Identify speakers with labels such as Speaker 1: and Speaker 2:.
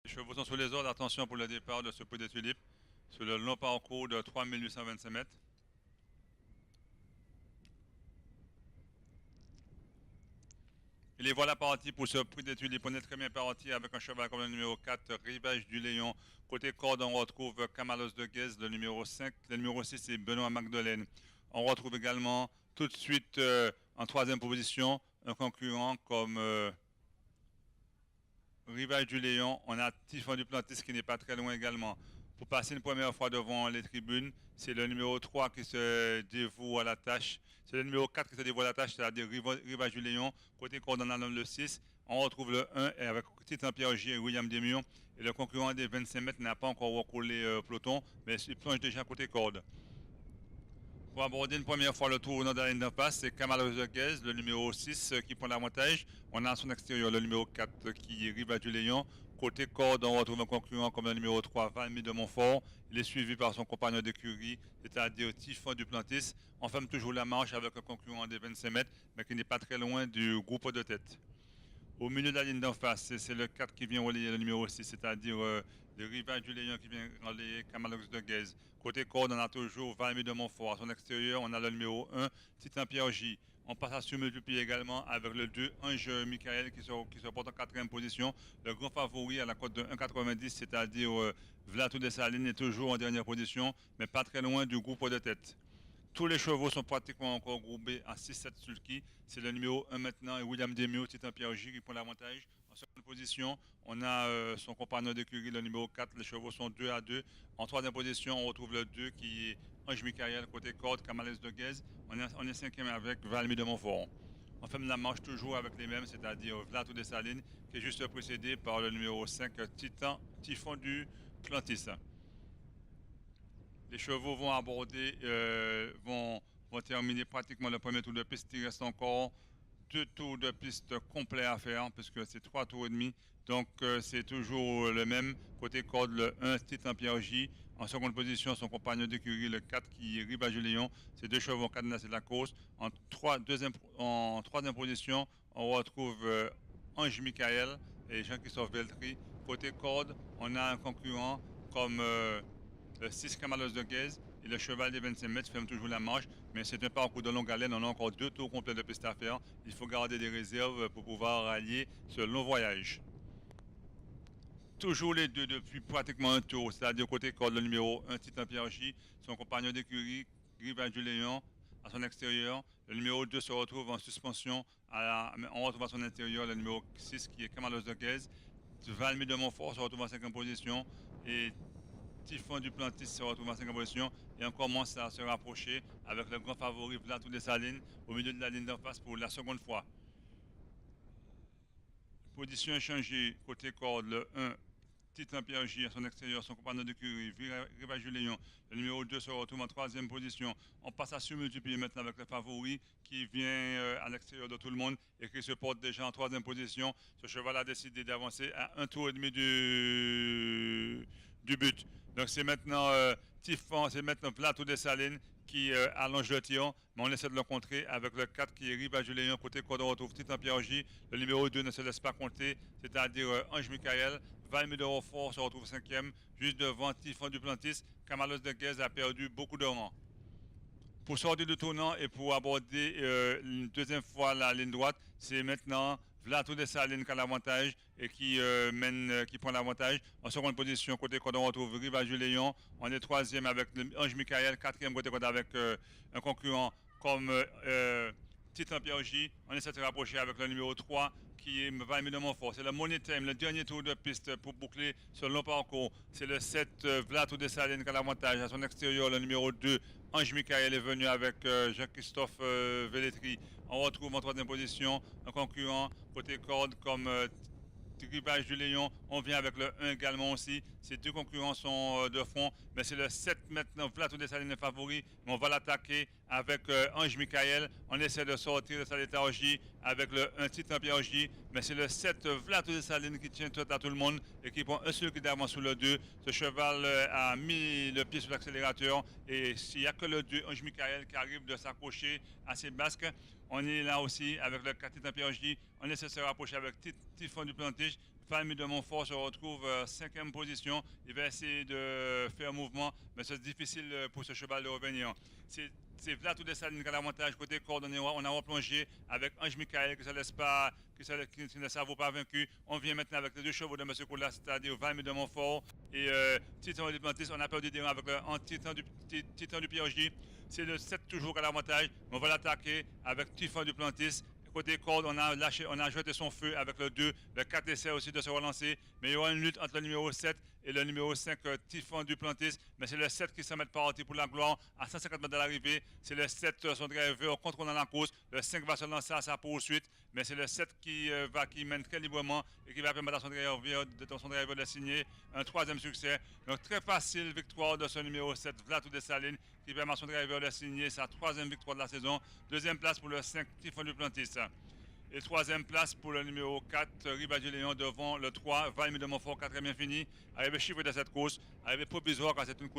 Speaker 1: Les chevaux sont sur les ordres. Attention pour le départ de ce pot des tulipes sur le long parcours de 3825 mètres. Et les voilà partis pour ce prix des tulipes. On est très bien parti avec un cheval comme le numéro 4, Rivage du Léon. Côté corde, on retrouve Camalos de Guez, le numéro 5. Le numéro 6, c'est Benoît Magdelaine. On retrouve également tout de suite en troisième position un concurrent comme Rivage du Léon. On a Typhon du Plantis qui n'est pas très loin également. Pour passer une première fois devant les tribunes, c'est le numéro 3 qui se dévoue à la tâche. C'est le numéro 4 qui se dévoue à la tâche, c'est-à-dire Rivage du Léon. Côté corde, on a le 6. On retrouve le 1 et avec Titan Pierre J et William Demion. Et le concurrent des 25 mètres n'a pas encore recollé peloton, mais il plonge déjà côté corde. Pour aborder une première fois le tour dans la ligne d'en face, c'est Kamal Rodriguez, le numéro 6 qui prend l'avantage. On a à son extérieur le numéro 4 qui est Riva du Léon. Côté corde, on retrouve un concurrent comme le numéro 3, Valmy de Montfort. Il est suivi par son compagnon d'écurie, c'est-à-dire Typhon du Plantis. On ferme toujours la marche avec un concurrent des 25 mètres, mais qui n'est pas très loin du groupe de tête. Au milieu de la ligne d'en face, c'est le 4 qui vient relayer le numéro 6, c'est-à-dire le Rivage du Léon qui vient relayer Camalox de Guez. Côté corde, on a toujours Valmy de Montfort. À son extérieur, on a le numéro 1, Titan Pierre J. On passe à surmultiplier également avec le 2, Ange Michael qui se porte en quatrième position. Le grand favori à la cote de 1,90, c'est-à-dire Vlato de Saline est toujours en dernière position, mais pas très loin du groupe de tête. Tous les chevaux sont pratiquement encore groupés à 6-7 sulky. C'est le numéro 1 maintenant et William Demio, Titan Pierre J qui prend l'avantage. En seconde position, on a son compagnon d'écurie, le numéro 4. Les chevaux sont 2 à 2. En troisième position, on retrouve le 2 qui est Ange Michael, côté corde, Camales de Guez. On est cinquième avec Valmy de Montfort. On ferme la marche toujours avec les mêmes, c'est-à-dire Vlato de Saline, qui est juste précédé par le numéro 5, Titan Typhon du Plantis. Les chevaux vont aborder, vont terminer pratiquement le premier tour de piste. Il reste encore deux tours de piste complets à faire, puisque c'est 3 tours et demi. Donc c'est toujours le même. Côté corde, le 1, Titan Pierre J. En seconde position, son compagnon d'écurie, le 4, qui est Rivage Léon. Ces deux chevaux ont cadenassé la course. En troisième position, on retrouve Ange Michael et Jean-Christophe Veltri. Côté corde, on a un concurrent comme le 6 Camalos de Guez et le cheval des 25 mètres ferme toujours la marche, mais c'est un parcours de longue haleine. On a encore deux tours complets de piste à faire. Il faut garder des réserves pour pouvoir rallier ce long voyage. Toujours les deux depuis pratiquement un tour, c'est-à-dire côté corde, le numéro 1, Titan Pierre J, son compagnon d'écurie, Rivage du Léon, à son extérieur. Le numéro 2 se retrouve en suspension, on retrouve à son intérieur le numéro 6 qui est Camalos de Guez. Valmy de Montfort se retrouve en cinquième position et Typhon du Plantis se retrouve en cinquième position et on commence à se rapprocher avec le grand favori Vlato de Saline au milieu de la ligne d'en face pour la seconde fois. Position échangée côté corde, le 1, Titan Pierre J à son extérieur, son compagnon de curie, Rivage du Léon. Le numéro 2 se retrouve en troisième position. On passe à surmultiplier maintenant avec le favori qui vient à l'extérieur de tout le monde et qui se porte déjà en troisième position. Ce cheval a décidé d'avancer à un tour et demi du but. Donc c'est maintenant Typhon, c'est maintenant Plateau des Salines qui allonge le tir, mais on essaie de le contrer avec le 4 qui est Rivage du Léon. Côté corde, on retrouve Titan Pierre J. Le numéro 2 ne se laisse pas compter, c'est-à-dire Ange Michael. Valmy de Roffort se retrouve cinquième, juste devant Typhon du Plantis. Camalos de Guez a perdu beaucoup de rangs. Pour sortir du tournant et pour aborder une deuxième fois la ligne droite, c'est maintenant Vlato de Saline qui a l'avantage et qui prend l'avantage. En seconde position, côté corde, on retrouve Rivage du Léon. On est troisième avec Ange Michael, quatrième côté corde avec un concurrent comme Titan Pierre J. On essaie de se rapprocher avec le numéro 3 qui est Valmy de Montfort. C'est le Money Time, le dernier tour de piste pour boucler ce long parcours. C'est le 7 Vlato de Saline qui a l'avantage. À son extérieur, le numéro 2, Ange Michael est venu avec Jean-Christophe Velletri. On retrouve en troisième position un concurrent côté corde comme Rivage du Léon. On vient avec le 1 également aussi. Ces deux concurrents sont de front, mais c'est le 7 maintenant, Vlato de Saline favori. Mais on va l'attaquer avec Ange Michael. On essaie de sortir de sa léthargie avec le 1 Titan Pierre J. Mais c'est le 7 Vlato de Saline qui tient tête à tout le monde et qui prend un seul qui d'avance sur le 2. Ce cheval a mis le pied sur l'accélérateur et s'il n'y a que le 2, Ange Michael, qui arrive de s'accrocher à ses basques. On est là aussi avec le 4 Titan Pierre J. On essaie de se rapprocher avec Typhon du Plantis. Valmy de Montfort se retrouve 5e position. Il va essayer de faire un mouvement, mais c'est difficile pour ce cheval de revenir. C'est Vlad tout Dessalines qui a l'avantage côté coordonné. On a replongé avec Ange Michael qui ne se laisse pas, qui ne s'avoue pas vaincu. On vient maintenant avec les deux chevaux de M. Coula, c'est-à-dire Valmy de Montfort et Titan du Plantis. On a perdu des rangs avec le Titan du PRJ. C'est le 7 toujours qui a l'avantage. On va l'attaquer avec Titan du Plantis. Côté corde, on a jeté son feu avec le 2. Le 4 essaie aussi de se relancer. Mais il y aura une lutte entre le numéro 7 et le numéro 5, Typhon Duplantis. Mais c'est le 7 qui se met parti pour la gloire. À 150 mètres de l'arrivée, c'est le 7, son driver, contrôlant la course. Le 5 va se lancer à sa poursuite. Mais c'est le 7 qui mène très librement et qui va permettre à son driver de signer un 3e succès. Donc très facile victoire de ce numéro 7, Vlad Dessalines, qui permet à son driver de signer sa 3e victoire de la saison. 2e place pour le 5, Typhon Duplantis. Et 3e place pour le numéro 4, Ribadier Léon, devant le 3, Valmy de Montfort, 4e bien fini. Arrivé chiffre de cette course, arrivé provisoire quand c'est une course.